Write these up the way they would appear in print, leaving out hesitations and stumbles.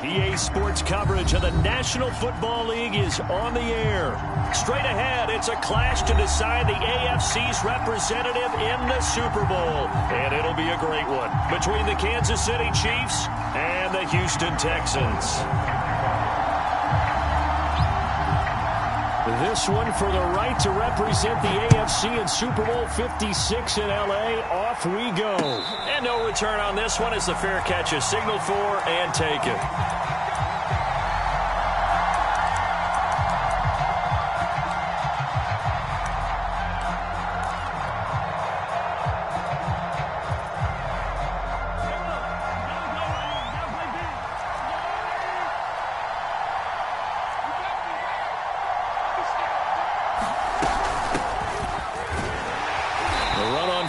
EA Sports coverage of the National Football League is on the air. Straight ahead, it's a clash to decide the AFC's representative in the Super Bowl. And it'll be a great one between the Kansas City Chiefs and the Houston Texans. This one for the right to represent the AFC in Super Bowl 56 in L.A. Off we go. And no return on this one as the fair catch is signaled for and taken.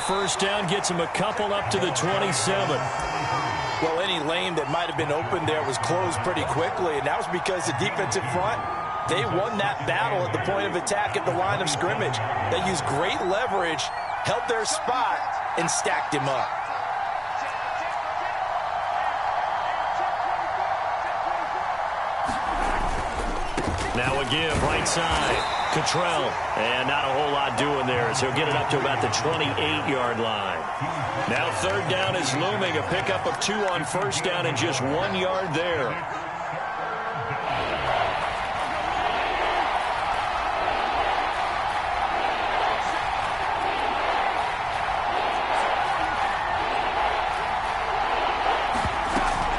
First down gets him a couple up to the 27. Well, any lane that might have been open there was closed pretty quickly, and that was because the defensive front, they won that battle at the point of attack at the line of scrimmage. They used great leverage, held their spot, and stacked him up. Now a give, right side. Cottrell, and not a whole lot doing there as he'll get it up to about the 28-yard line. Now third down is looming, a pickup of 2 on first down and just 1 yard there.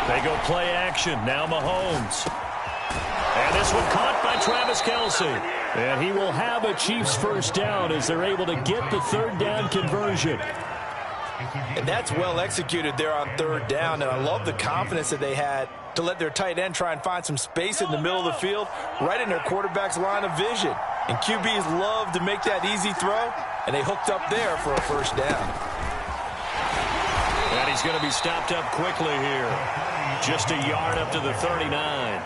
They go play action, now Mahomes. And this one caught by Travis Kelce. And he will have a Chiefs first down as they're able to get the third down conversion. And that's well executed there on third down. And I love the confidence that they had to let their tight end try and find some space in the middle of the field, right in their quarterback's line of vision. And QBs love to make that easy throw, and they hooked up there for a first down. And he's going to be stopped up quickly here. Just a yard up to the 39.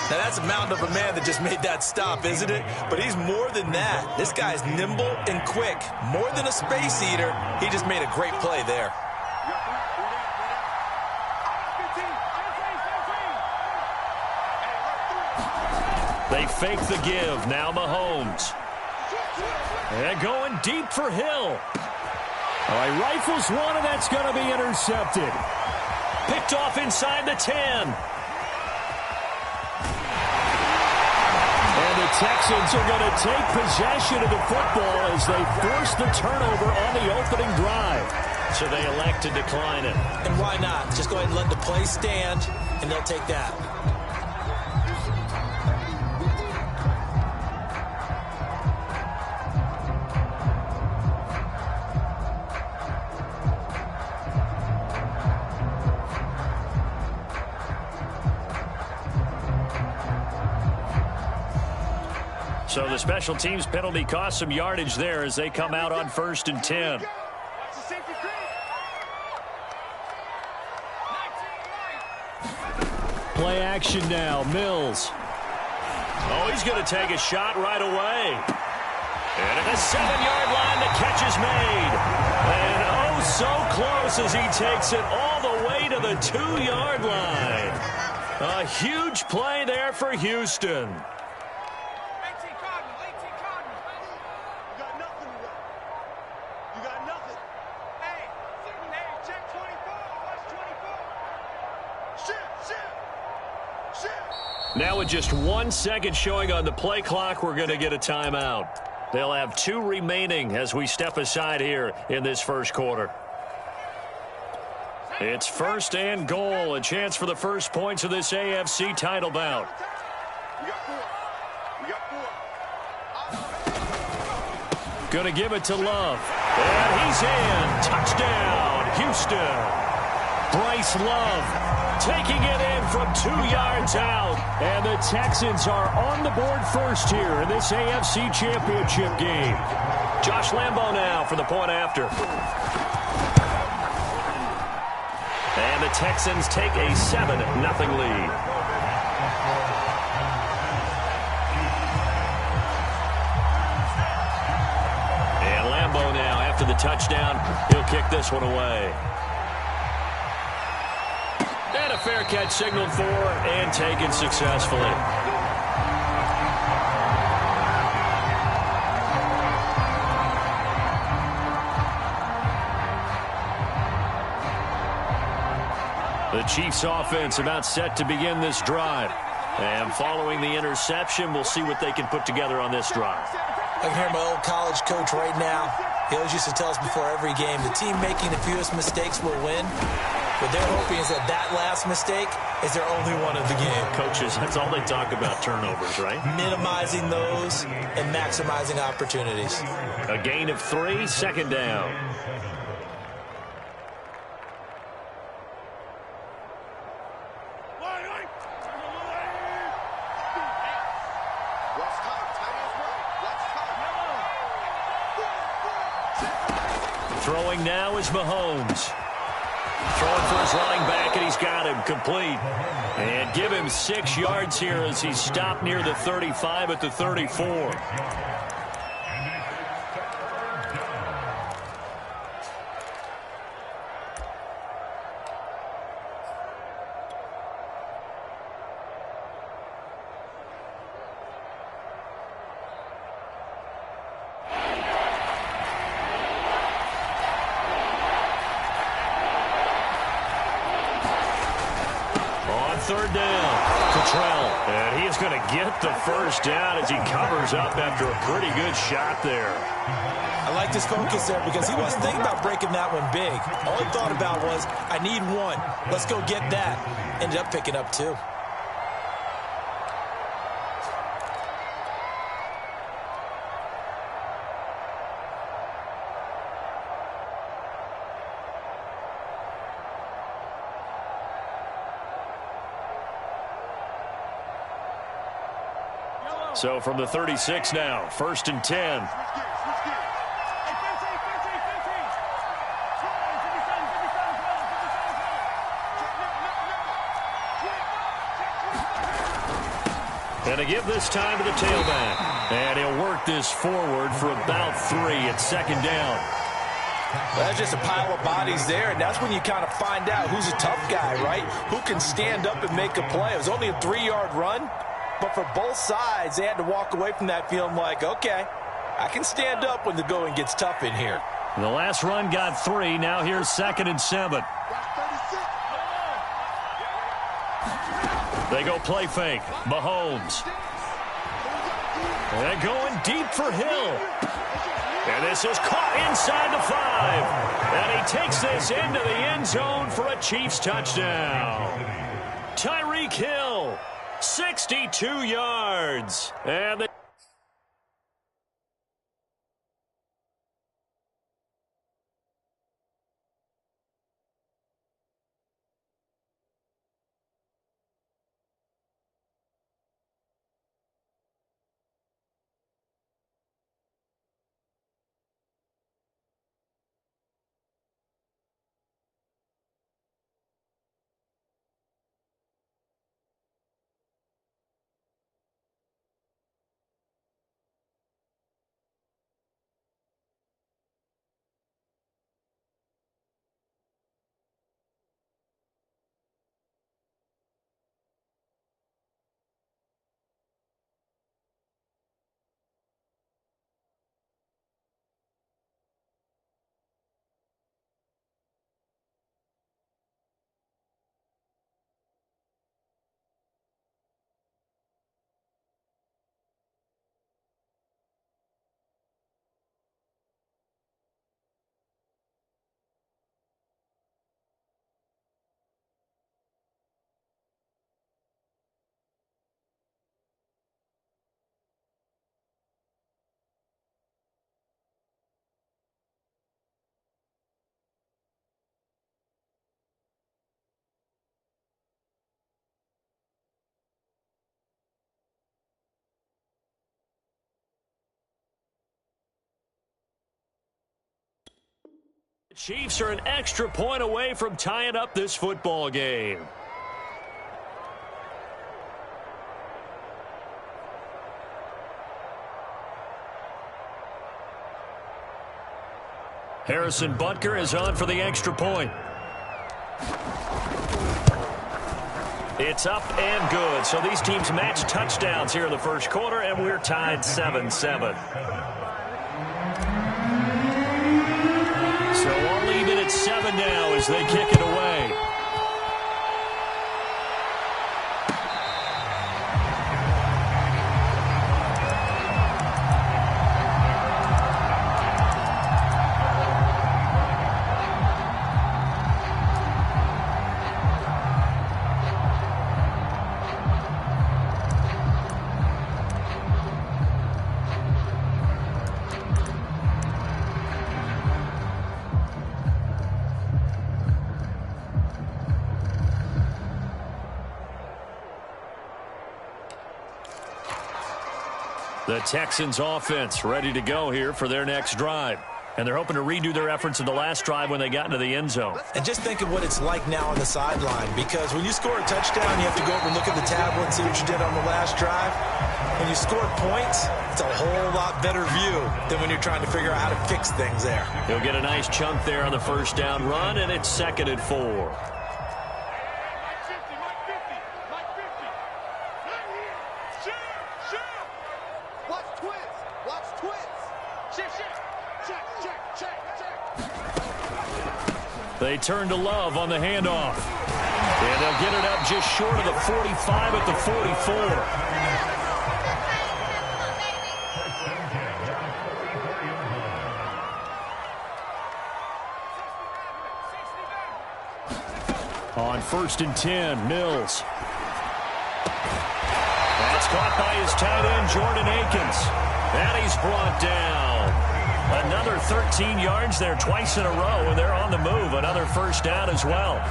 Now, that's a mountain of a man that just made that stop, isn't it? But he's more than that. This guy's nimble and quick. More than a space eater, he just made a great play there. They fake the give. Now Mahomes. And going deep for Hill. All right, rifles one, and that's going to be intercepted. Picked off inside the 10. The Texans are going to take possession of the football as they force the turnover on the opening drive. So they elect to decline it. And why not? Just go ahead and let the play stand, and they'll take that. So the special teams penalty cost some yardage there as they come out on 1st and 10. Play action now. Mills. Oh, he's going to take a shot right away. And at the 7-yard line, the catch is made. And oh, so close as he takes it all the way to the 2-yard line. A huge play there for Houston. Now with just 1 second showing on the play clock, we're going to get a timeout. They'll have 2 remaining as we step aside here in this first quarter. It's 1st and goal, a chance for the first points of this AFC title bout. Going to give it to Love. And he's in. Touchdown, Houston. Bryce Love taking it in from 2 yards out. And the Texans are on the board first here in this AFC Championship game. Josh Lambo now for the point after. And the Texans take a 7-0 lead. And Lambo now, after the touchdown, he'll kick this one away. And a fair catch signaled for and taken successfully. The Chiefs offense about set to begin this drive. And following the interception, we'll see what they can put together on this drive. I can hear my old college coach right now. He always used to tell us before every game, the team making the fewest mistakes will win. What they're hoping is that last mistake is their only one of the game. Coaches, that's all they talk about, turnovers, right? Minimizing those and maximizing opportunities. A gain of 3, second down. Throwing now is Mahomes. Throwing for his running back, and he's got him complete. And give him 6 yards here as he's stopped near the 35 at the 34. Third down, Cottrell, and he is going to get the first down as he covers up after a pretty good shot there. I like this focus there because he wasn't thinking about breaking that one big. All he thought about was, I need one. Let's go get that. Ended up picking up 2. So from the 36 now, 1st and 10. And to give this time to the tailback. And he'll work this forward for about 3 at second down. That's just a pile of bodies there, and that's when you kind of find out who's a tough guy, right? Who can stand up and make a play. It was only a 3-yard run. But for both sides, they had to walk away from that feeling like, okay, I can stand up when the going gets tough in here. The last run got 3. Now here's 2nd and 7. They go play fake. Mahomes. And going deep for Hill. And this is caught inside the 5. And he takes this into the end zone for a Chiefs touchdown. Tyreek Hill. 62 yards. And the Chiefs are an extra point away from tying up this football game. Harrison Butker is on for the extra point. It's up and good. So these teams match touchdowns here in the first quarter, and we're tied 7-7. So all even at 7 now as they kick it away. The Texans offense ready to go here for their next drive. And they're hoping to redo their efforts in the last drive when they got into the end zone. And just think of what it's like now on the sideline, because when you score a touchdown, you have to go over and look at the tablet and see what you did on the last drive. When you score points, it's a whole lot better view than when you're trying to figure out how to fix things there. He'll get a nice chunk there on the first down run, and it's 2nd and 4. They turn to Love on the handoff. And they'll get it up just short of the 45 at the 44. On 1st and 10, Mills. That's caught by his tight end, Jordan Akins. And he's brought down. Another 13 yards there twice in a row, and they're on the move. Another first down as well.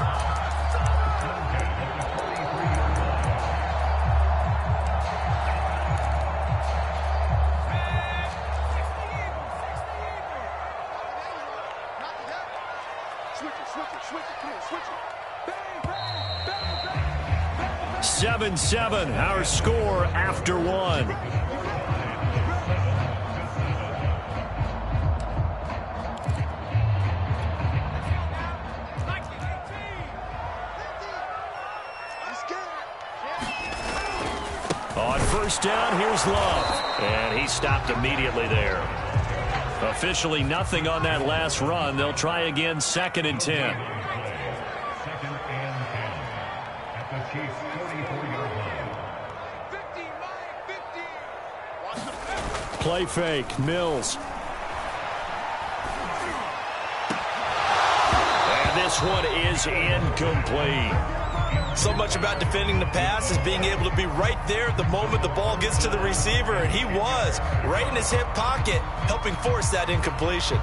Switch it. 7-7, our score after one. On first down, here's Love. And he stopped immediately there. Officially nothing on that last run. They'll try again, 2nd and 10. Play fake, Mills. And this one is incomplete. So much about defending the pass is being able to be right there at the moment the ball gets to the receiver, and he was right in his hip pocket, helping force that incompletion.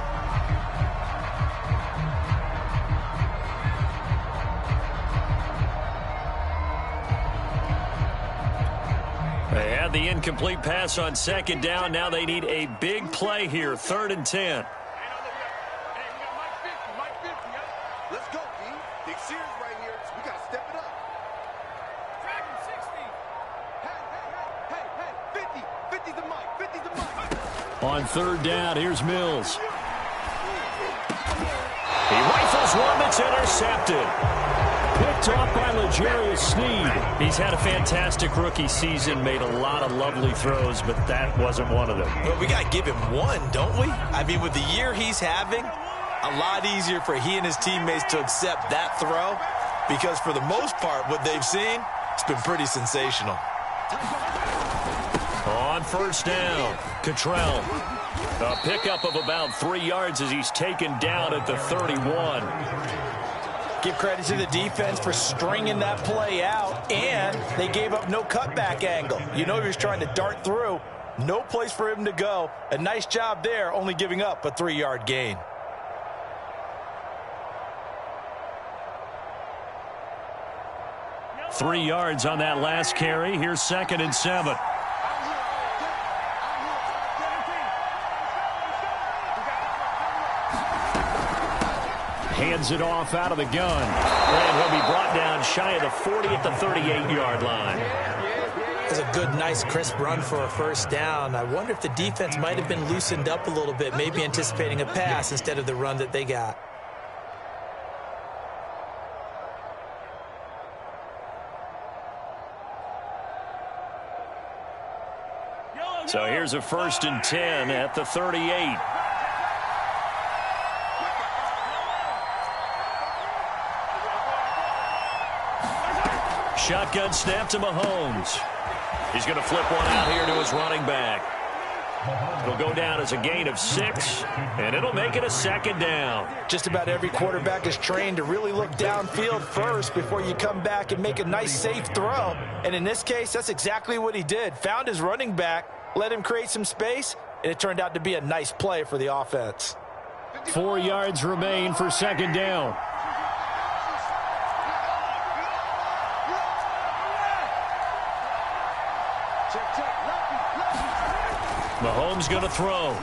They had the incomplete pass on 2nd down. Now they need a big play here, 3rd and 10. On 3rd down, here's Mills. He rifles one that's intercepted. Picked off by L'Jarius Sneed. He's had a fantastic rookie season, made a lot of lovely throws, but that wasn't one of them. But we got to give him one, don't we? I mean, with the year he's having, a lot easier for he and his teammates to accept that throw, because for the most part, what they've seen, it's been pretty sensational. On 1st down, Cottrell. A pickup of about 3 yards as he's taken down at the 31. Give credit to the defense for stringing that play out, and they gave up no cutback angle. You know he was trying to dart through. No place for him to go. A nice job there, only giving up a 3-yard gain. Three yards on that last carry. Here's 2nd and 7. Hands it off out of the gun. And he'll be brought down shy of the 40 at the 38-yard line. That's a good, nice, crisp run for a first down. I wonder if the defense might have been loosened up a little bit, maybe anticipating a pass instead of the run that they got. So here's a 1st and 10 at the 38. Shotgun snap to Mahomes. He's going to flip one out here to his running back. It'll go down as a gain of 6, and it'll make it a 2nd down. Just about every quarterback is trained to really look downfield first before you come back and make a nice, safe throw. And in this case, that's exactly what he did. Found his running back, let him create some space, and it turned out to be a nice play for the offense. 4 yards remain for 2nd down. Mahomes going to throw.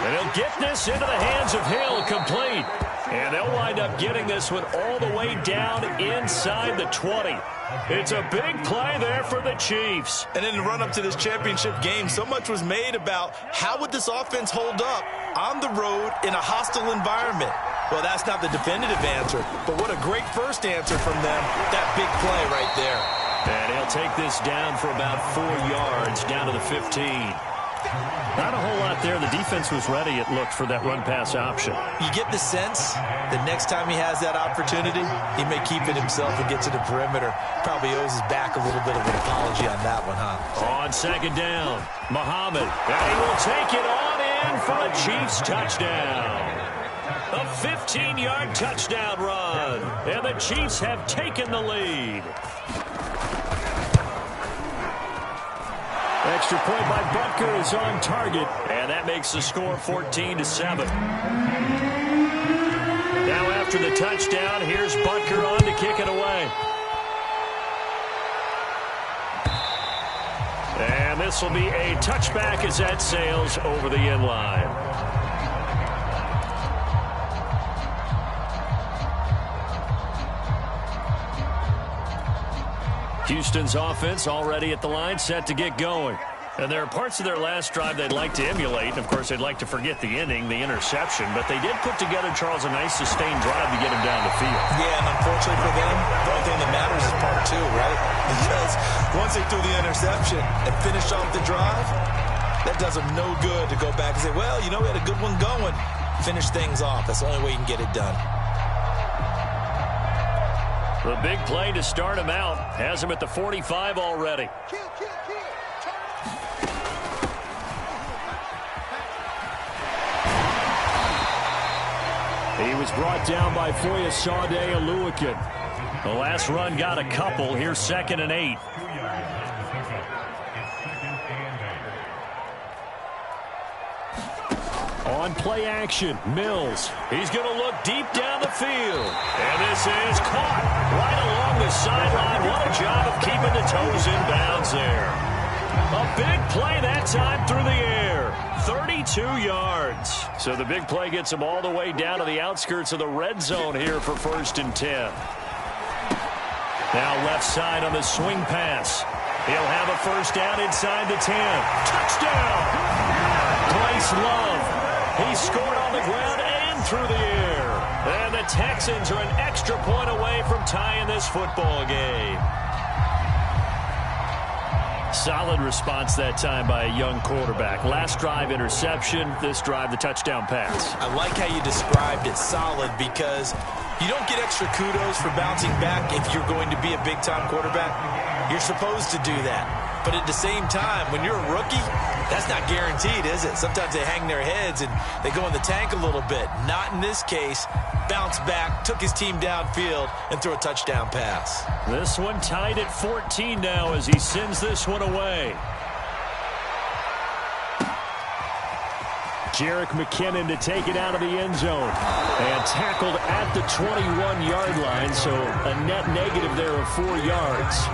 And he'll get this into the hands of Hill, complete. And they'll wind up getting this one all the way down inside the 20. It's a big play there for the Chiefs. And in the run-up to this championship game, so much was made about how would this offense hold up on the road in a hostile environment. Well, that's not the definitive answer, but what a great first answer from them. That big play right there. And he'll take this down for about 4 yards, down to the 15. Not a whole lot there. The defense was ready, it looked, for that run-pass option. You get the sense that next time he has that opportunity, he may keep it himself and get to the perimeter. Probably owes his back a little bit of an apology on that one, huh? On 2nd down, Muhammad. And he will take it on in for a Chiefs touchdown. A 15-yard touchdown run. And the Chiefs have taken the lead. Extra point by Butker is on target, and that makes the score 14-7. Now after the touchdown, here's Butker on to kick it away. And this will be a touchback as that sails over the end line. Houston's offense already at the line, set to get going. And there are parts of their last drive they'd like to emulate. And, of course, they'd like to forget the inning, the interception. But they did put together, Charles, a nice sustained drive to get him down the field. Yeah, and unfortunately for them, the only thing that matters is part 2, right? Because once they threw the interception and finished off the drive, that does them no good to go back and say, well, you know, we had a good one going. Finish things off. That's the only way you can get it done. The big play to start him out has him at the 45 already. He was brought down by Foyesade Oluwakin. The last run got a couple. Here's 2nd and 8. On play action, Mills. He's going to look deep down the field. And this is caught right along the sideline. What a job of keeping the toes in bounds there. A big play that time through the air. 32 yards. So the big play gets him all the way down to the outskirts of the red zone here for 1st and 10. Now left side on the swing pass. He'll have a 1st down inside the 10. Touchdown! Bryce Love. He scored on the ground and through the air. And the Texans are an extra point away from tying this football game. Solid response that time by a young quarterback. Last drive, interception. This drive, the touchdown pass. I like how you described it, solid, because you don't get extra kudos for bouncing back if you're going to be a big-time quarterback. You're supposed to do that. But at the same time, when you're a rookie, that's not guaranteed, is it? Sometimes they hang their heads and they go in the tank a little bit. Not in this case. Bounced back, took his team downfield, and threw a touchdown pass. This one tied at 14 now as he sends this one away. Jerick McKinnon to take it out of the end zone. And tackled at the 21-yard line, so a net negative there of 4 yards.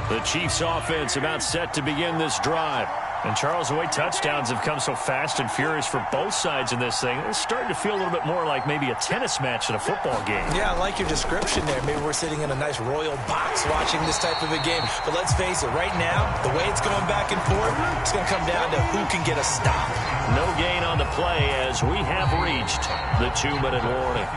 The Chiefs offense about set to begin this drive. And, Charles, the way touchdowns have come so fast and furious for both sides in this thing, it's starting to feel a little bit more like maybe a tennis match in a football game. Yeah, I like your description there. Maybe we're sitting in a nice royal box watching this type of a game. But let's face it, right now, the way it's going back and forth, it's going to come down to who can get a stop. No gain on the play as we have reached the 2-minute warning.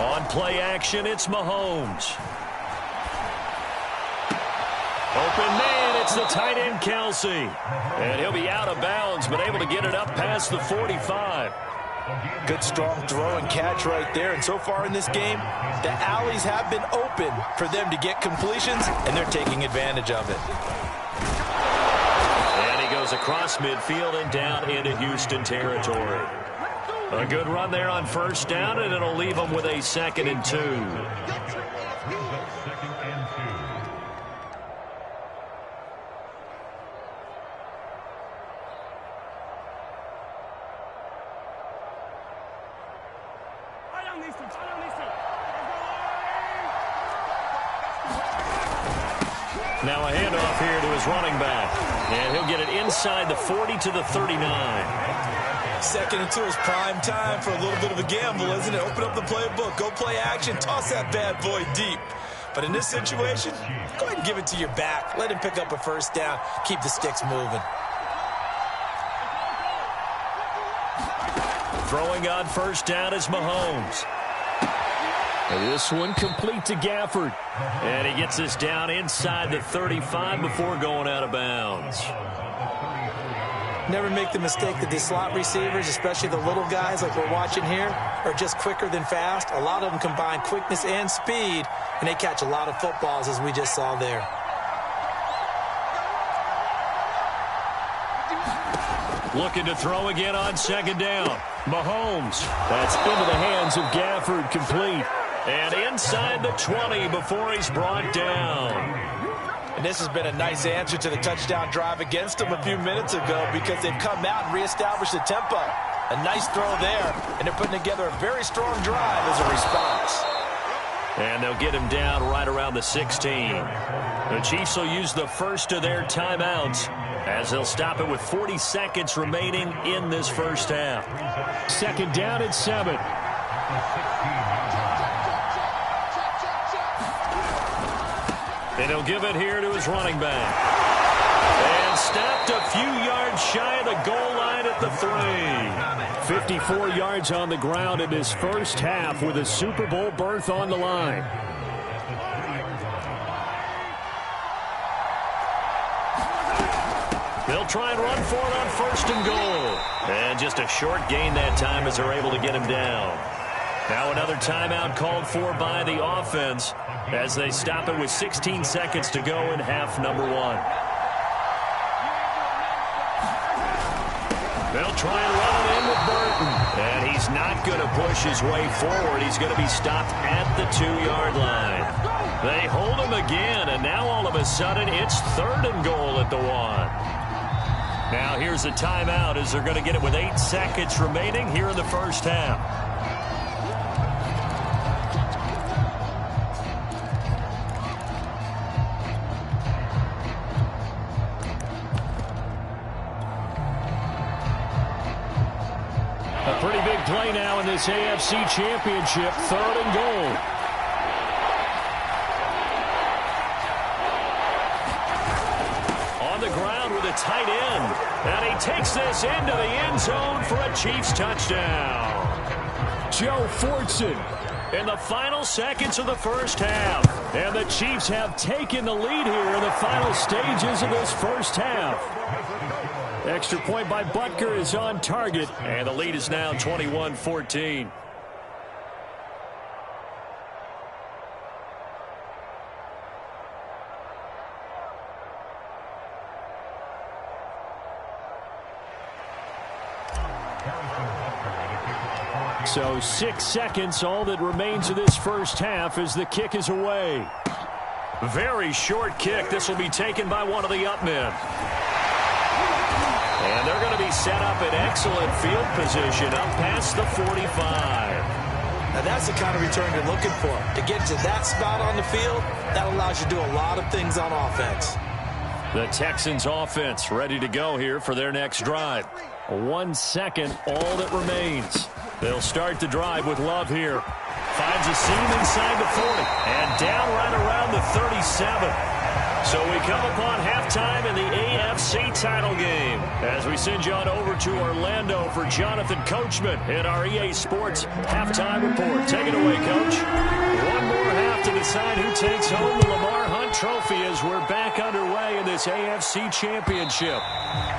On play action, it's Mahomes. Open man, it's the tight end, Kelsey. And he'll be out of bounds, but able to get it up past the 45. Good strong throw and catch right there. And so far in this game, the alleys have been open for them to get completions, and they're taking advantage of it. And he goes across midfield and down into Houston territory. A good run there on first down, and it'll leave them with a 2nd and 2. Now a handoff here to his running back. And he'll get it inside the 40 to the 39. 2nd and 2 is prime time for a little bit of a gamble, isn't it? Open up the playbook, go play action, toss that bad boy deep. But in this situation, go ahead and give it to your back. Let him pick up a first down. Keep the sticks moving. Throwing on first down is Mahomes. This one complete to Gafford. And he gets this down inside the 35 before going out of bounds. Never make the mistake that the slot receivers, especially the little guys like we're watching here, are just quicker than fast. A lot of them combine quickness and speed, and they catch a lot of footballs, as we just saw there. Looking to throw again on 2nd down. Mahomes. That's into the hands of Gafford, complete. And inside the 20 before he's brought down. And this has been a nice answer to the touchdown drive against them a few minutes ago because they've come out and reestablished the tempo. A nice throw there, and they're putting together a very strong drive as a response. And they'll get him down right around the 16. The Chiefs will use the first of their timeouts as they'll stop it with 40 seconds remaining in this first half. 2nd down and 7. And he'll give it here to his running back. And stopped a few yards shy of the goal line at the 3. 54 yards on the ground in his first half with a Super Bowl berth on the line. They'll try and run for it on 1st and goal. And just a short gain that time as they're able to get him down. Now another timeout called for by the offense as they stop it with 16 seconds to go in half number 1. They'll try and run it in with Burton. And he's not going to push his way forward. He's going to be stopped at the 2-yard line. They hold him again, and now all of a sudden it's 3rd and goal at the 1. Now here's a timeout as they're going to get it with 8 seconds remaining here in the first half. A pretty big play now in this AFC Championship, 3rd and goal. On the ground with a tight end. And he takes this into the end zone for a Chiefs touchdown. Joe Fortson in the final seconds of the first half. And the Chiefs have taken the lead here in the final stages of this first half. Extra point by Butker is on target. And the lead is now 21-14. So 6 seconds, all that remains of this first half as the kick is away. Very short kick. This will be taken by one of the up men. And they're going to be set up in excellent field position up past the 45. Now that's the kind of return you're looking for. To get to that spot on the field, that allows you to do a lot of things on offense. The Texans offense ready to go here for their next drive. 1 second, all that remains. They'll start the drive with Love here. Finds a seam inside the 40 and down right around the 37. So we come upon halftime in the AFC title game as we send you on over to Orlando for Jonathan Coachman in our EA Sports halftime report. Take it away, Coach. One more half to decide who takes home the Lamar Hunt Trophy as we're back underway in this AFC Championship.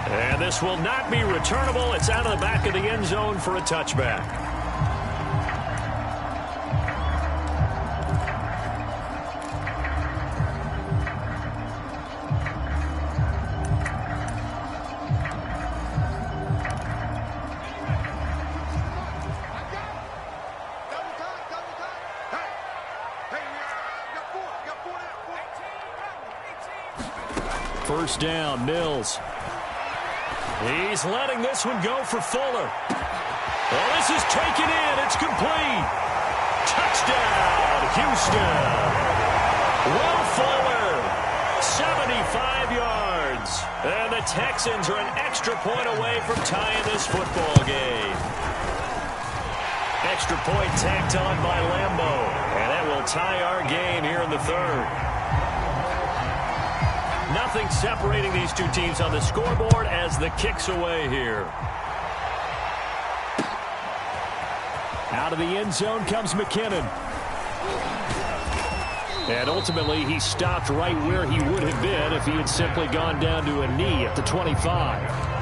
And this will not be returnable. It's out of the back of the end zone for a touchback. First down, Mills. He's letting this one go for Fuller. Well, this is taken in. It's complete. Touchdown, Houston. Will Fuller, 75 yards. And the Texans are an extra point away from tying this football game. Extra point tacked on by Lambo. And that will tie our game here in the third. Nothing separating these two teams on the scoreboard as the kick's away here. Out of the end zone comes McKinnon. And ultimately, he stopped right where he would have been if he had simply gone down to a knee at the 25.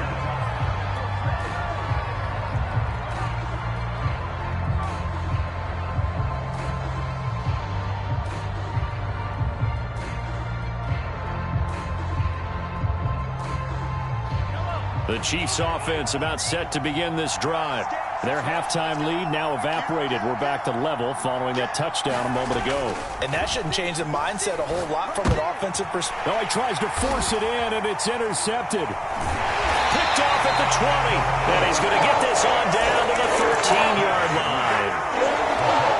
The Chiefs offense about set to begin this drive. Their halftime lead now evaporated. We're back to level following that touchdown a moment ago. And that shouldn't change the mindset a whole lot from an offensive perspective. No, he tries to force it in, and it's intercepted. Picked off at the 20. And he's going to get this on down to the 13-yard line.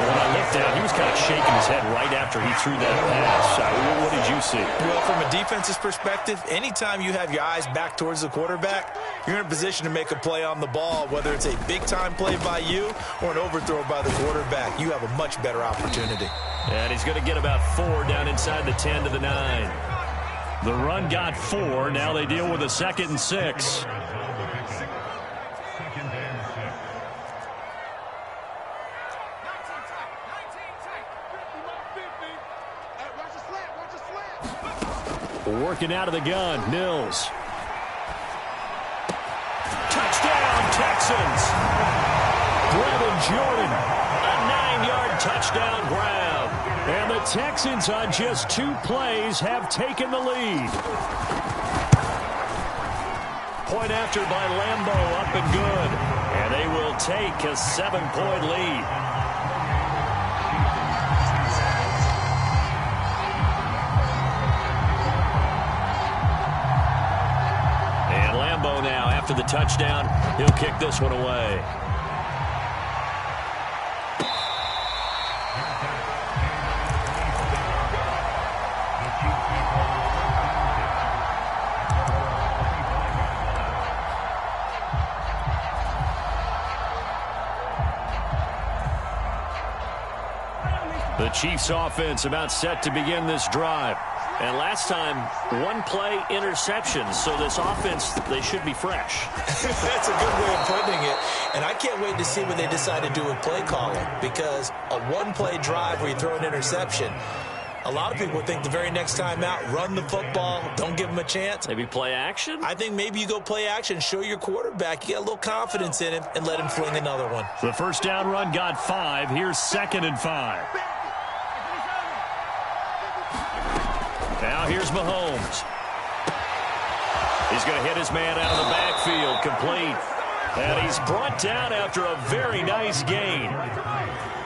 When I looked down, he was kind of shaking his head right after he threw that pass. What did you see? Well, from a defense's perspective, anytime you have your eyes back towards the quarterback, you're in a position to make a play on the ball, whether it's a big-time play by you or an overthrow by the quarterback. You have a much better opportunity. And he's going to get about 4 down inside the 10 to the 9. The run got 4. Now they deal with a 2nd and 6. Working out of the gun, Mills. Touchdown, Texans. Brevin Jordan, a 9-yard touchdown grab. And the Texans on just 2 plays have taken the lead. Point after by Lambo, up and good. And they will take a 7-point lead. Now, after the touchdown, he'll kick this one away. The Chiefs offense about set to begin this drive. And last time, 1-play interception. So this offense, they should be fresh. That's a good way of putting it. And I can't wait to see what they decide to do with play calling. Because a 1-play drive where you throw an interception, a lot of people think the very next time out, run the football, don't give them a chance. Maybe play action? I think maybe you go play action, show your quarterback, you get a little confidence in him, and let him fling another one. The first down run got 5. Here's 2nd and 5. Now here's Mahomes. He's going to hit his man out of the backfield, complete. And he's brought down after a very nice gain.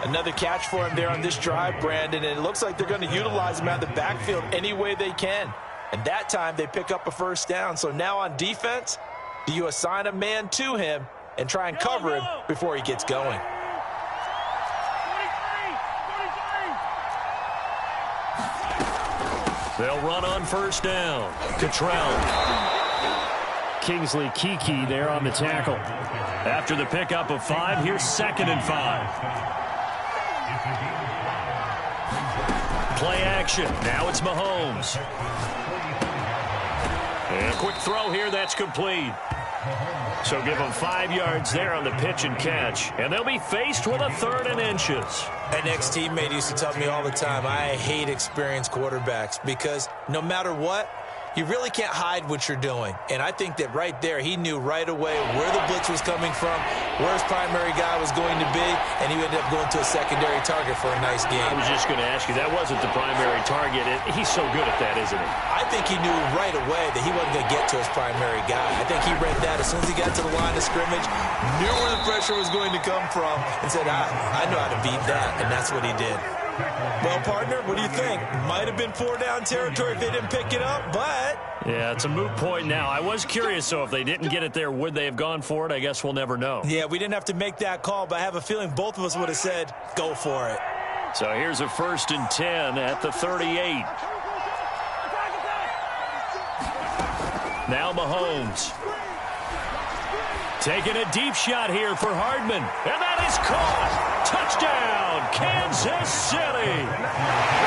Another catch for him there on this drive, Brandon, and it looks like they're going to utilize him out of the backfield any way they can. And that time they pick up a first down. So now on defense, do you assign a man to him and try and cover him before he gets going? They'll run on first down. Cottrell. Kingsley Kiki there on the tackle. After the pickup of 5, here's 2nd and 5. Play action. Now it's Mahomes. And a quick throw here. That's complete. So give them 5 yards there on the pitch and catch. And they'll be faced with a 3rd and inches. An ex-teammate used to tell me all the time, I hate experienced quarterbacks because no matter what, you really can't hide what you're doing. And I think that right there, he knew right away where the blitz was coming from, where his primary guy was going to be, and he ended up going to a secondary target for a nice game. I was just going to ask you, that wasn't the primary target. He's so good at that, isn't he? I think he knew right away that he wasn't going to get to his primary guy. I think he read that as soon as he got to the line of scrimmage, knew where the pressure was going to come from, and said, I know how to beat that, and that's what he did. Well, partner, what do you think? Might have been 4-down territory if they didn't pick it up, but... Yeah, it's a moot point now. I was curious, so if they didn't get it there, would they have gone for it? I guess we'll never know. Yeah, we didn't have to make that call, but I have a feeling both of us would have said, go for it. So here's a 1st and 10 at the 38. Now Mahomes. Taking a deep shot here for Hardman. And that is caught. Touchdown, Kansas City.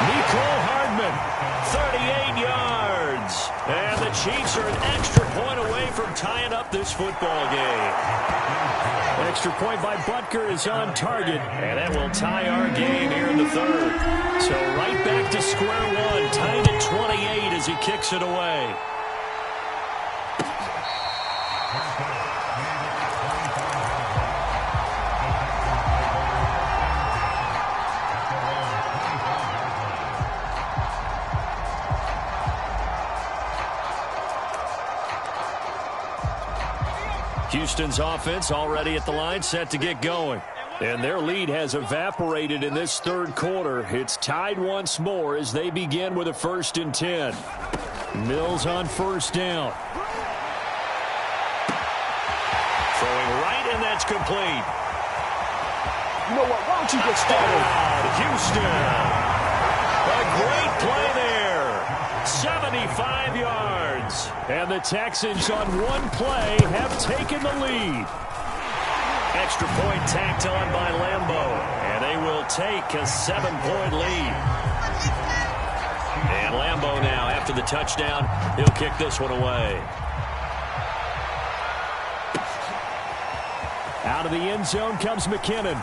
Nicole Hardman, 38 yards. And the Chiefs are an extra point away from tying up this football game. Extra point by Butker is on target. And that will tie our game here in the 3rd. So right back to square one. Tied at 28 as he kicks it away. Houston's offense already at the line, set to get going. And their lead has evaporated in this 3rd quarter. It's tied once more as they begin with a 1st and 10. Mills on first down. Throwing right, and that's complete. You know what? Why don't you get started? Houston. A great play there. 75 yards. And the Texans on one play have taken the lead. Extra point tacked on by Lambeau. And they will take a 7-point lead. And Lambeau now, after the touchdown, he'll kick this one away. Out of the end zone comes McKinnon.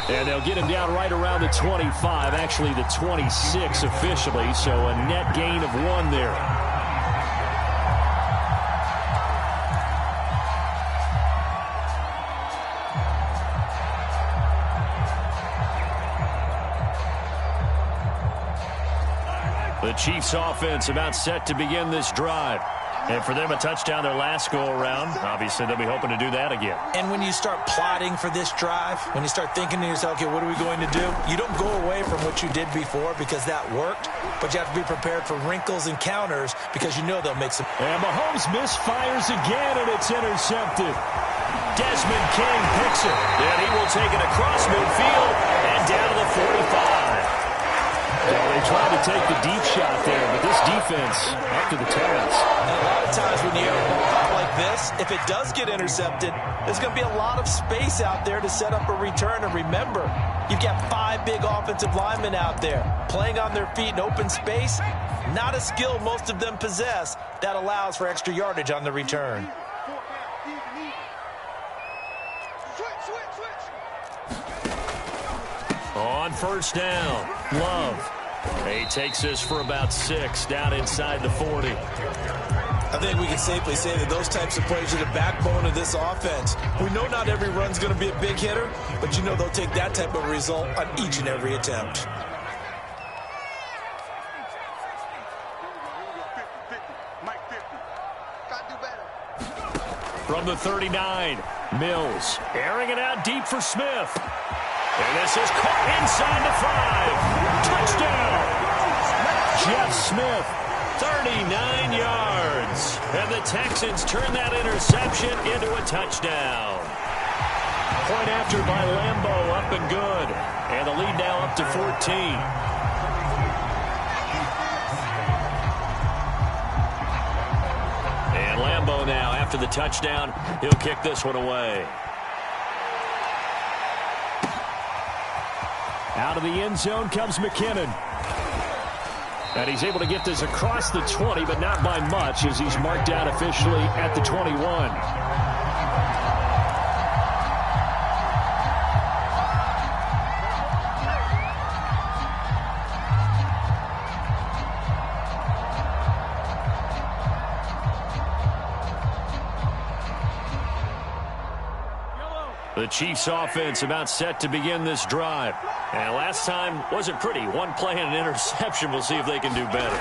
And they'll get him down right around the 25, actually the 26 officially, so a net gain of 1 there. The Chiefs offense about set to begin this drive. And for them, a touchdown their last go-around. Obviously, they'll be hoping to do that again. And when you start plotting for this drive, when you start thinking to yourself, okay, what are we going to do? You don't go away from what you did before because that worked, but you have to be prepared for wrinkles and counters because you know they'll make some. And Mahomes misfires again, and it's intercepted. Desmond King picks it. And he will take it across midfield and down to the 45. Well, they tried to take the deep shot there, but this defense up to the task. And a lot of times when you air the ball out like this, if it does get intercepted, there's going to be a lot of space out there to set up a return. And remember, you've got 5 big offensive linemen out there playing on their feet in open space. Not a skill most of them possess that allows for extra yardage on the return. On first down, Love. He takes this for about 6 down inside the 40. I think we can safely say that those types of plays are the backbone of this offense. We know not every run's going to be a big hitter, but you know they'll take that type of result on each and every attempt. From the 39, Mills airing it out deep for Smith. And this is caught inside the 5. Touchdown! Jeff Smith, 39 yards. And the Texans turn that interception into a touchdown. Point after by Lambo, up and good. And the lead now up to 14. And Lambo now, after the touchdown, he'll kick this one away. Out of the end zone comes McKinnon. And he's able to get this across the 20, but not by much, as he's marked out officially at the 21. The Chiefs offense about set to begin this drive. And last time wasn't pretty. One play and an interception. We'll see if they can do better.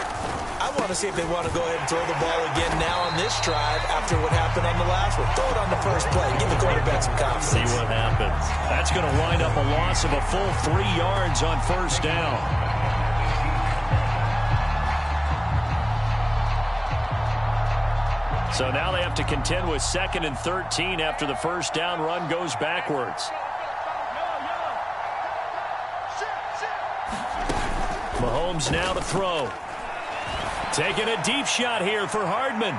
I want to see if they want to go ahead and throw the ball again now on this drive after what happened on the last one. Throw it on the first play. Give the quarterback some confidence. See what happens. That's going to wind up a loss of a full 3 yards on first down. So now they have to contend with 2nd and 13 after the first down run goes backwards. Mahomes now to throw. Taking a deep shot here for Hardman.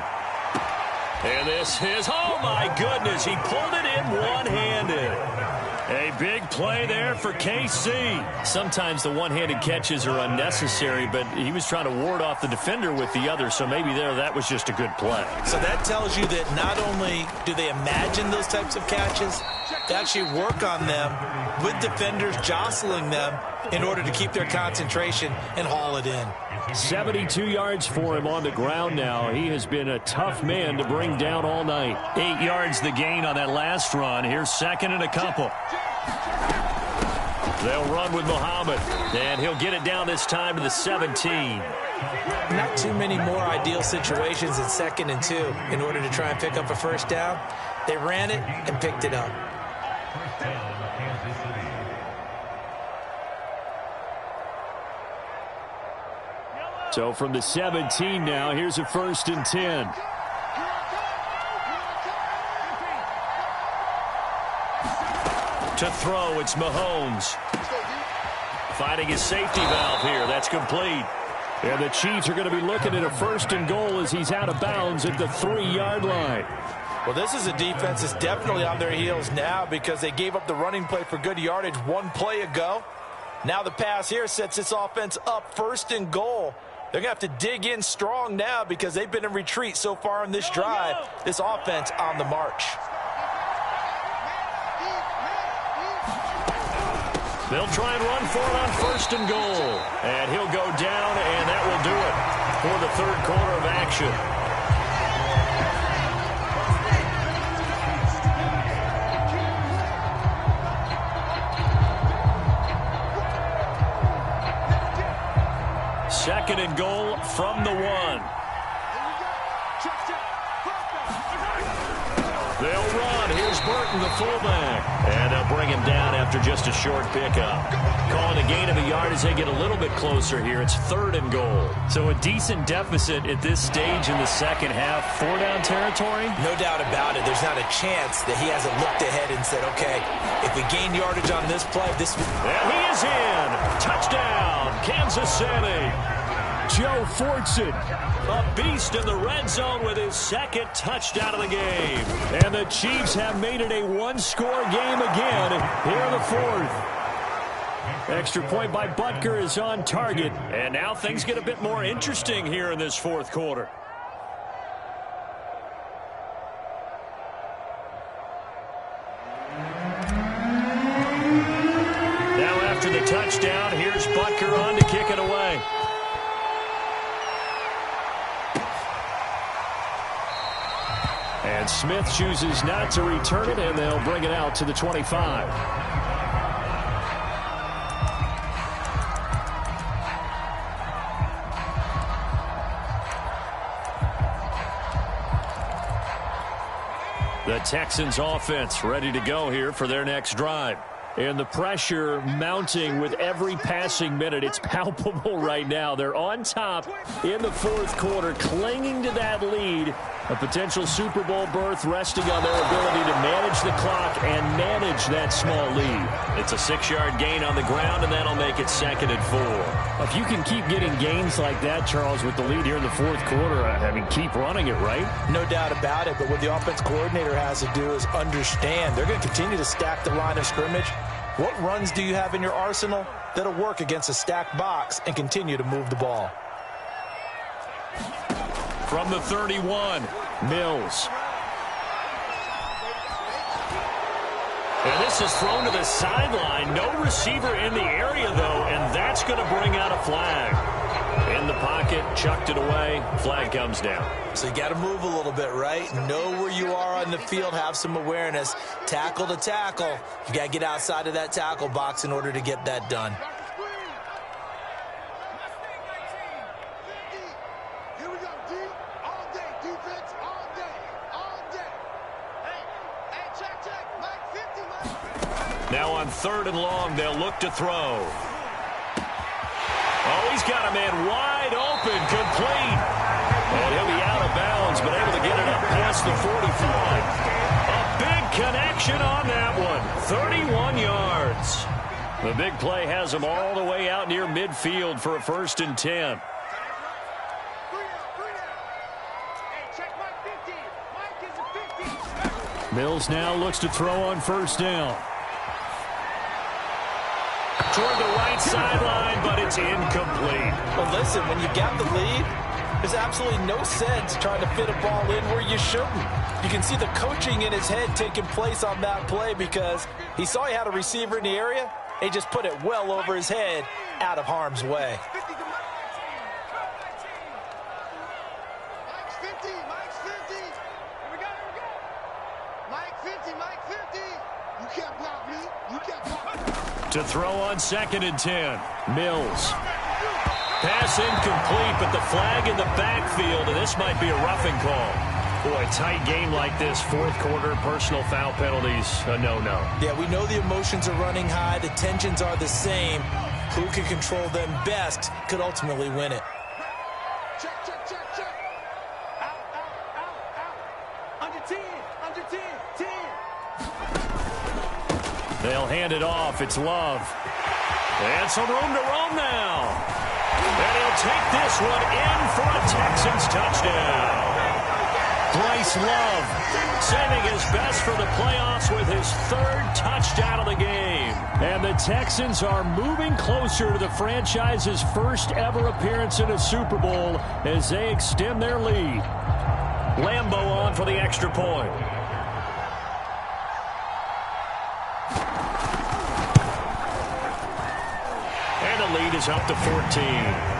And this is, oh my goodness, he pulled it in one-handed. A big play there for KC. Sometimes the one-handed catches are unnecessary, but he was trying to ward off the defender with the other, so maybe that was just a good play. So that tells you that not only do they imagine those types of catches, they actually work on them with defenders jostling them in order to keep their concentration and haul it in. 72 yards for him on the ground now. He has been a tough man to bring down all night. 8 yards the gain on that last run. Here's 2nd and a couple. They'll run with Muhammad, and he'll get it down this time to the 17. Not too many more ideal situations in 2nd and 2 in order to try and pick up a first down. They ran it and picked it up. So from the 17 now, here's a 1st and 10. To throw, it's Mahomes. Finding his safety valve here. That's complete. And the Chiefs are going to be looking at a 1st and goal as he's out of bounds at the 3-yard line. Well, this is a defense that's definitely on their heels now because they gave up the running play for good yardage one play ago. Now the pass here sets this offense up 1st and goal. They're going to have to dig in strong now because they've been in retreat so far in this drive. This offense on the march. They'll try and run for it on 1st and goal. And he'll go down, and that will do it for the 3rd quarter of action. Second and goal from the 1. They'll run. Here's Burton, the fullback. And they'll bring him down after just a short pickup. Calling a gain of a yard as they get a little bit closer here. It's 3rd and goal. So a decent deficit at this stage in the second half. 4-down territory? No doubt about it. There's not a chance that he hasn't looked ahead and said, okay, if we gain yardage on this play, this... And he is in. Touchdown, Kansas City. Joe Fortson, a beast in the red zone with his 2nd touchdown of the game. And the Chiefs have made it a one-score game again here in the 4th. Extra point by Butker is on target. And now things get a bit more interesting here in this 4th quarter. Now after the touchdown, here's Butker on to kick it away. And Smith chooses not to return it, and they'll bring it out to the 25. The Texans offense ready to go here for their next drive. And the pressure mounting with every passing minute. It's palpable right now. They're on top in the fourth quarter, clinging to that lead. A potential Super Bowl berth resting on their ability to manage the clock and manage that small lead. It's a 6-yard gain on the ground, and that'll make it 2nd and 4. If you can keep getting gains like that, Charles, with the lead here in the fourth quarter, I mean, keep running it, right? No doubt about it, but what the offense coordinator has to do is understand they're going to continue to stack the line of scrimmage. What runs do you have in your arsenal that'll work against a stacked box and continue to move the ball? From the 31, Mills. And this is thrown to the sideline. No receiver in the area, though, and that's going to bring out a flag. In the pocket, chucked it away, flag comes down. So you got to move a little bit, right? Know where you are on the field, have some awareness. Tackle to tackle. You got to get outside of that tackle box in order to get that done. Here we go, D. All day, defense, all day, all day. Hey, check, Mike 50, Mike. Now on 3rd and long, they'll look to throw. Oh, he's got a man wide open, complete. And he'll be out of bounds, but able to get it up past the 45. A big connection on that one. 31 yards. The big play has him all the way out near midfield for a 1st and 10. Mills now looks to throw on 1st down. Toward the right sideline, but it's incomplete. Well, listen, when you got the lead, there's absolutely no sense trying to fit a ball in where you shouldn't. You can see the coaching in his head taking place on that play because he saw he had a receiver in the area. He just put it well over his head out of harm's way. Mike's 50, Mike's 50. Here we go. Mike 50, Mike 50. You can't block me. You can't block me. To throw on 2nd and 10, Mills. Pass incomplete, but the flag in the backfield, and this might be a roughing call. Boy, a tight game like this, fourth quarter, personal foul penalties, a no-no. Yeah, we know the emotions are running high. The tensions are the same. Who can control them best could ultimately win it. Check. Out. Under 10, 10. They'll hand it off. It's Love. And some room to roam now. And he'll take this one in for a Texans touchdown. Bryce Love saving his best for the playoffs with his 3rd touchdown of the game. And the Texans are moving closer to the franchise's first ever appearance in a Super Bowl as they extend their lead. Lambo on for the extra point. And the lead is up to 14.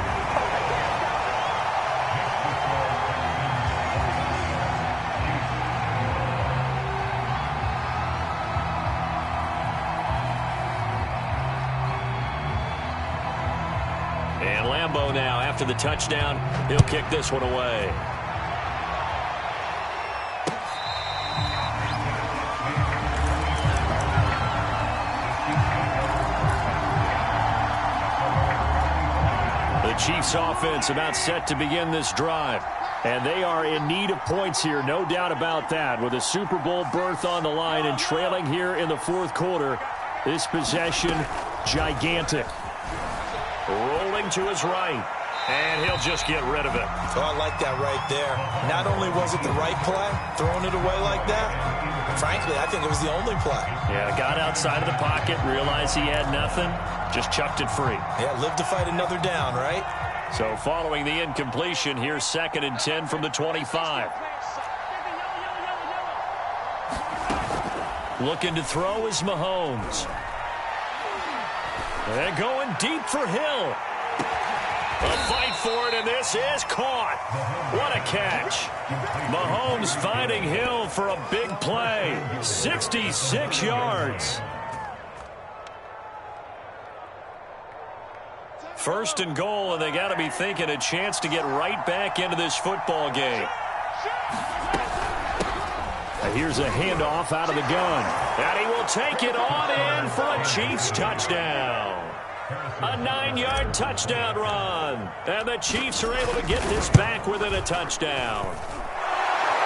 And Lambo now, after the touchdown, he'll kick this one away. The Chiefs offense about set to begin this drive. And they are in need of points here, no doubt about that. With a Super Bowl berth on the line and trailing here in the fourth quarter, this possession gigantic. Rolling to his right, and he'll just get rid of it. Oh, I like that right there. Not only was it the right play, throwing it away like that, frankly, I think it was the only play. Yeah, got outside of the pocket, realized he had nothing, just chucked it free. Yeah, live to fight another down, right? So following the incompletion, here's 2nd and 10 from the 25. Looking to throw is Mahomes. And going deep for Hill. A fight for it, and this is caught. What a catch. Mahomes finding Hill for a big play. 66 yards. 1st and goal, and they got to be thinking a chance to get right back into this football game. Here's a handoff out of the gun. And he will take it on in for a Chiefs touchdown. A 9-yard touchdown run. And the Chiefs are able to get this back within a touchdown.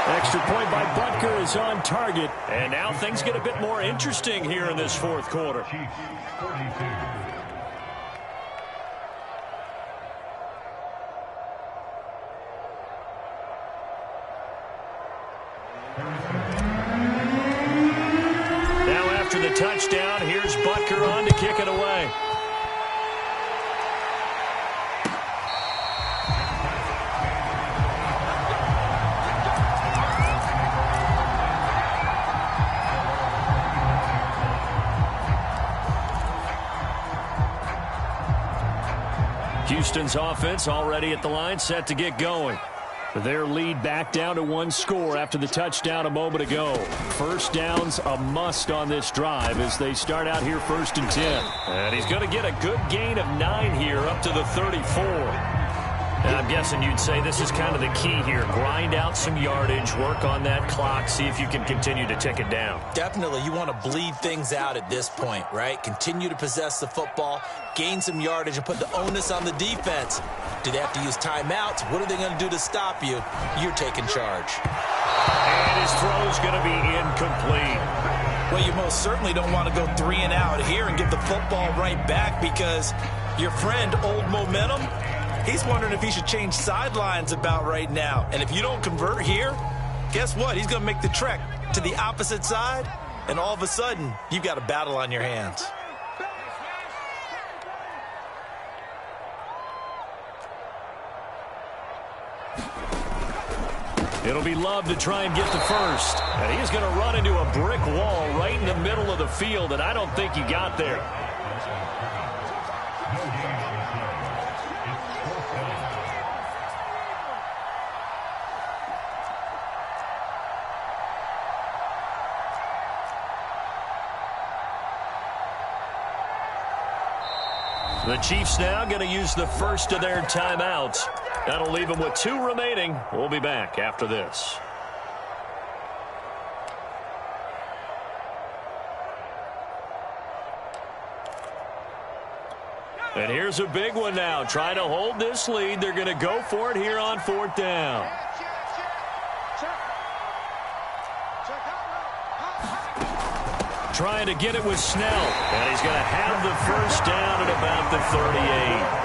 Extra point by Butker is on target. And now things get a bit more interesting here in this fourth quarter. Now after the touchdown, here's Butker on to kick it away. Houston's offense already at the line, set to get going. Their lead back down to 1 score after the touchdown a moment ago. First down's a must on this drive as they start out here 1st and 10. And he's going to get a good gain of 9 here up to the 34. And I'm guessing you'd say this is kind of the key here. Grind out some yardage, work on that clock, see if you can continue to tick it down. Definitely, you want to bleed things out at this point, right? Continue to possess the football, gain some yardage, and put the onus on the defense. Do they have to use timeouts? What are they going to do to stop you? You're taking charge. And his throw's going to be incomplete. Well, you most certainly don't want to go 3 and out here and give the football right back because your friend, Old Momentum, he's wondering if he should change sidelines about right now. And if you don't convert here, guess what? He's going to make the trek to the opposite side, and all of a sudden, you've got a battle on your hands. It'll be Love to try and get the first. And he's going to run into a brick wall right in the middle of the field, and I don't think he got there. The Chiefs now going to use the first of their timeouts. That'll leave them with 2 remaining. We'll be back after this. And here's a big one now. Trying to hold this lead. They're going to go for it here on 4th down. Trying to get it with Snell. And he's going to have the first down at about the 38.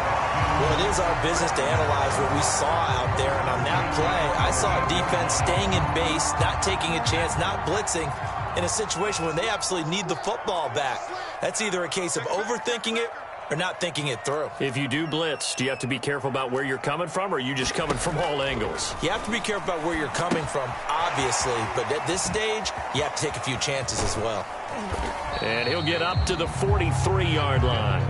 Well, it is our business to analyze what we saw out there. And on that play, I saw a defense staying in base, not taking a chance, not blitzing in a situation when they absolutely need the football back. That's either a case of overthinking it or not thinking it through. If you do blitz, do you have to be careful about where you're coming from, or are you just coming from all angles? You have to be careful about where you're coming from, obviously. But at this stage, you have to take a few chances as well. And he'll get up to the 43-yard line.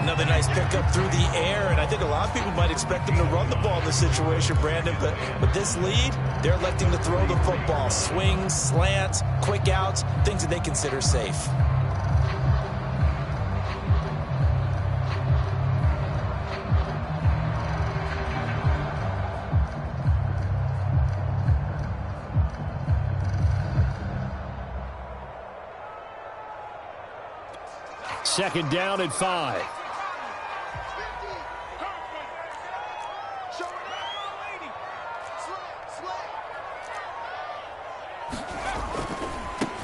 Another nice pickup through the air, and I think a lot of people might expect him to run the ball in this situation, Brandon, but with this lead, they're electing to throw the football. Swings, slants, quick outs, things that they consider safe. Second down at 5.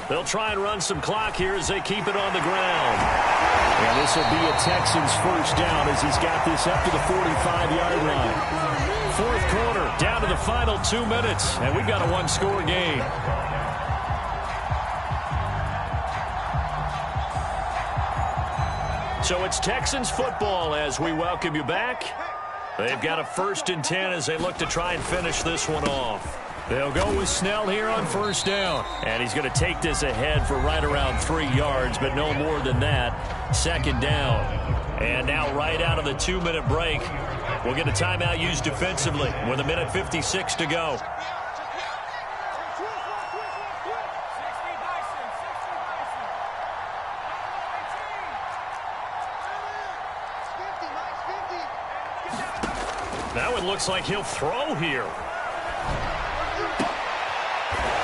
They'll try and run some clock here as they keep it on the ground. And this will be a Texans first down as he's got this up to the 45-yard line. Fourth quarter, down to the final 2 minutes, and we've got a 1-score game. So it's Texans football as we welcome you back. They've got a 1st and 10 as they look to try and finish this one off. They'll go with Snell here on 1st down. And he's going to take this ahead for right around 3 yards, but no more than that. 2nd down. And now right out of the 2-minute break, we'll get a timeout used defensively with 1:56 to go. Now it looks like he'll throw here.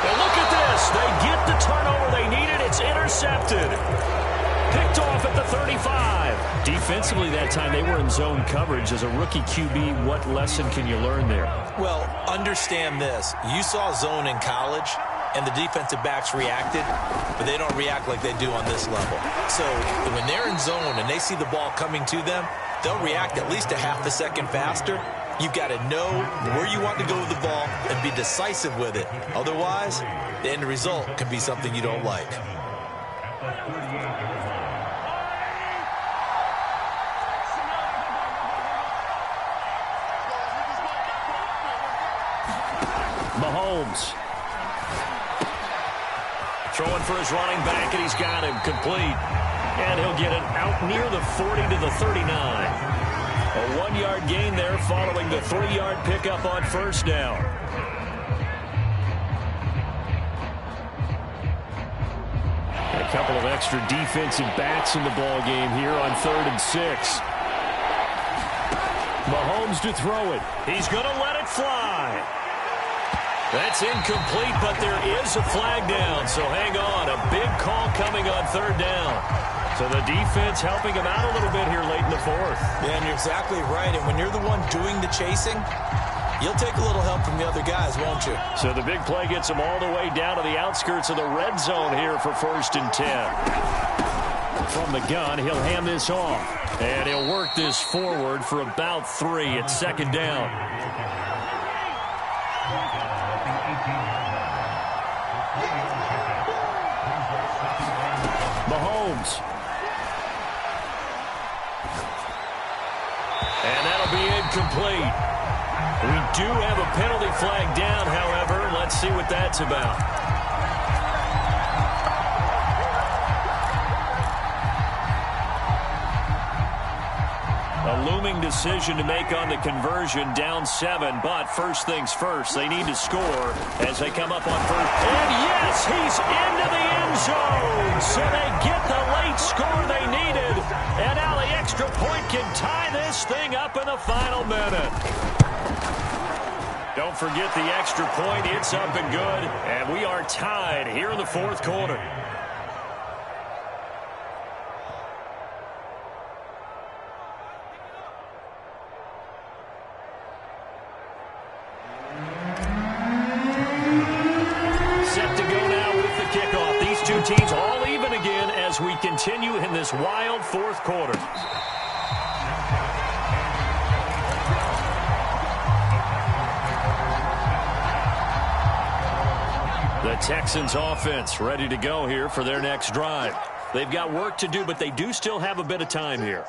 And look at yes, they get the turnover they needed. It's intercepted. Picked off at the 35. Defensively that time, they were in zone coverage. As a rookie QB, what lesson can you learn there? Well, understand this. You saw zone in college, and the defensive backs reacted, but they don't react like they do on this level. So when they're in zone and they see the ball coming to them, they'll react at least a half a second faster. You've got to know where you want to go with the ball and be decisive with it. Otherwise, the end result can be something you don't like. Mahomes. Throwing for his running back, and he's got him complete. And he'll get it out near the 40 to the 39. A 1-yard gain there following the 3-yard pickup on first down. And a couple of extra defensive backs in the ball game here on 3rd and 6. Mahomes to throw it. He's going to let it fly. That's incomplete, but there is a flag down, so hang on. A big call coming on 3rd down. So the defense helping him out a little bit here late in the 4th. Yeah, and you're exactly right. And when you're the one doing the chasing, you'll take a little help from the other guys, won't you? So the big play gets him all the way down to the outskirts of the red zone here for 1st and 10. From the gun, he'll hand this off. And he'll work this forward for about 3 at 2nd down. Mahomes. And that'll be incomplete. We do have a penalty flag down, however. Let's see what that's about. A looming decision to make on the conversion, down 7, but first things first, they need to score as they come up on 1st. And yes, he's into the end zone, so they get the late score they needed, and now the extra point can tie this thing up in the final minute. Don't forget the extra point, it's up and good, and we are tied here in the 4th quarter. Teams all even again as we continue in this wild 4th quarter. The Texans offense ready to go here for their next drive. They've got work to do, but they do still have a bit of time here.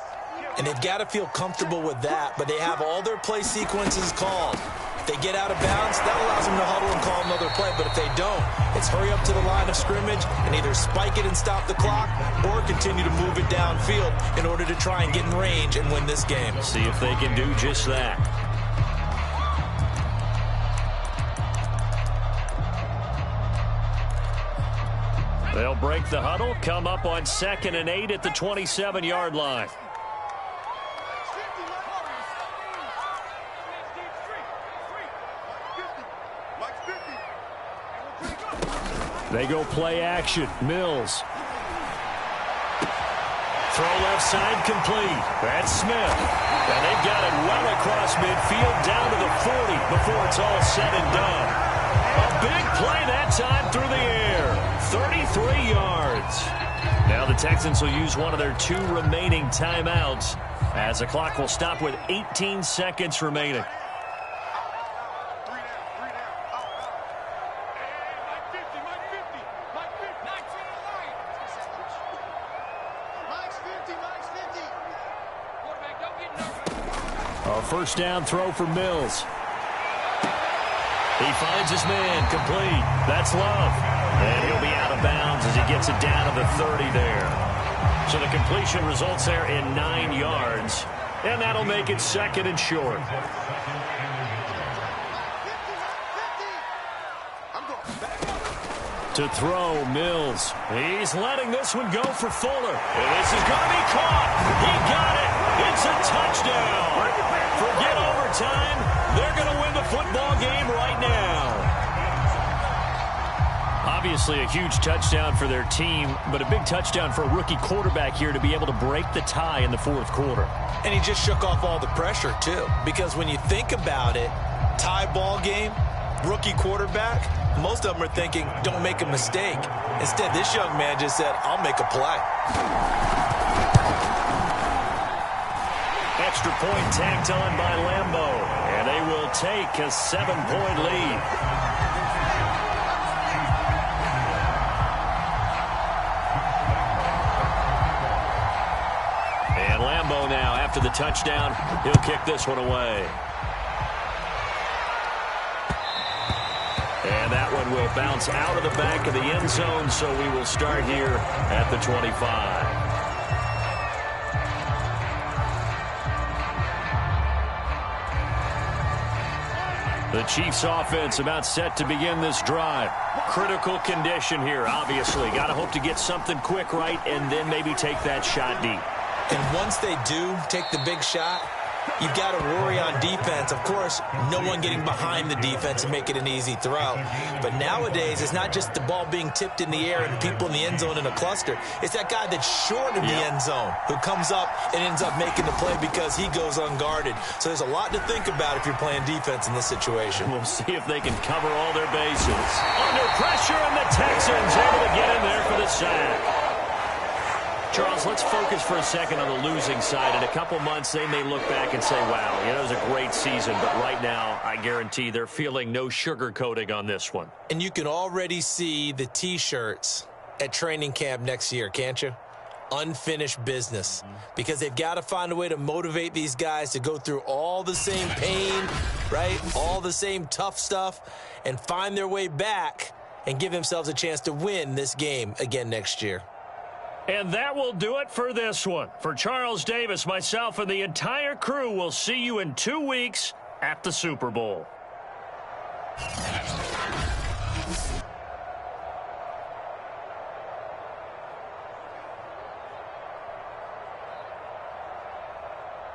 And they've got to feel comfortable with that, but they have all their play sequences called. They get out of bounds, that allows them to huddle and call another play. But if they don't, it's hurry up to the line of scrimmage and either spike it and stop the clock or continue to move it downfield in order to try and get in range and win this game. See if they can do just that. They'll break the huddle, come up on 2nd and 8 at the 27-yard line. They go play action. Mills. Throw left side complete. That's Smith. And they've got it well across midfield down to the 40 before it's all said and done. A big play that time through the air. 33 yards. Now the Texans will use one of their 2 remaining timeouts as the clock will stop with 18 seconds remaining. First down throw for Mills. He finds his man complete. That's Love. And he'll be out of bounds as he gets it down to the 30 there. So the completion results there in 9 yards. And that'll make it 2nd and short. To throw, Mills. He's letting this one go for Fuller. And this is going to be caught. He got it. It's a touchdown. Forget overtime. They're going to win the football game right now. Obviously a huge touchdown for their team, but a big touchdown for a rookie quarterback here to be able to break the tie in the fourth quarter. And he just shook off all the pressure, too. Because when you think about it, tie ball game, rookie quarterback, most of them are thinking, don't make a mistake. Instead, this young man just said, I'll make a play. Extra point tacked on by Lambeau, and they will take a 7-point lead. And Lambeau now, after the touchdown, he'll kick this one away. And that one will bounce out of the back of the end zone, so we will start here at the 25. The Chiefs offense about set to begin this drive. Critical condition here, obviously. Got to hope to get something quick right and then maybe take that shot deep. And once they do take the big shot, you've got to worry on defense. Of course, no one getting behind the defense and make it an easy throw. But nowadays, it's not just the ball being tipped in the air and people in the end zone in a cluster. It's that guy that's short of the end zone who comes up and ends up making the play because he goes unguarded. So there's a lot to think about if you're playing defense in this situation. We'll see if they can cover all their bases. Under pressure, and the Texans able to get in there for the sack. Charles, let's focus for a second on the losing side. In a couple months, they may look back and say, wow, it was a great season. But right now, I guarantee they're feeling no sugarcoating on this one. And you can already see the T-shirts at training camp next year, can't you? Unfinished business. Because they've got to find a way to motivate these guys to go through all the same pain, right? All the same tough stuff, and find their way back and give themselves a chance to win this game again next year. And that will do it for this one. For Charles Davis, myself, and the entire crew, we'll see you in 2 weeks at the Super Bowl.